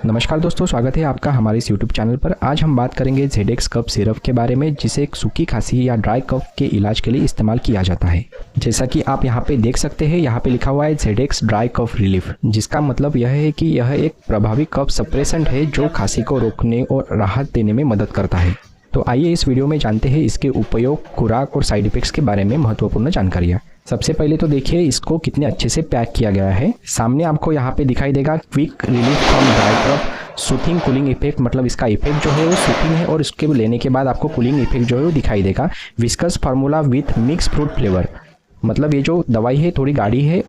नमस्कार दोस्तों, स्वागत है आपका हमारे इस यूट्यूब चैनल पर। आज हम बात करेंगे ZX कफ सिरप के बारे में, जिसे एक सूखी खांसी या ड्राई कफ के इलाज के लिए इस्तेमाल किया जाता है। जैसा कि आप यहाँ पे देख सकते हैं, यहाँ पे लिखा हुआ है ZX ड्राई कफ रिलीफ, जिसका मतलब यह है कि यह एक प्रभावी कफ सप्रेसेंट है जो खांसी को रोकने और राहत देने में मदद करता है। तो आइए इस वीडियो में जानते हैं इसके उपयोग, खुराक और साइड इफेक्ट्स के बारे में महत्वपूर्ण जानकारियाँ। सबसे पहले तो देखिए इसको कितने अच्छे से पैक किया गया है। सामने आपको यहाँ पे दिखाई देगा quick relief from dry cough soothing cooling effect, मतलब इसका इफेक्ट जो है वो सूथिंग है और इसके लेने के बाद आपको कूलिंग इफेक्ट जो है वो दिखाई देगा। Viscous formula with mix fruit flavour, मतलब ये जो दवाई है थोड़ी गाढ़ी है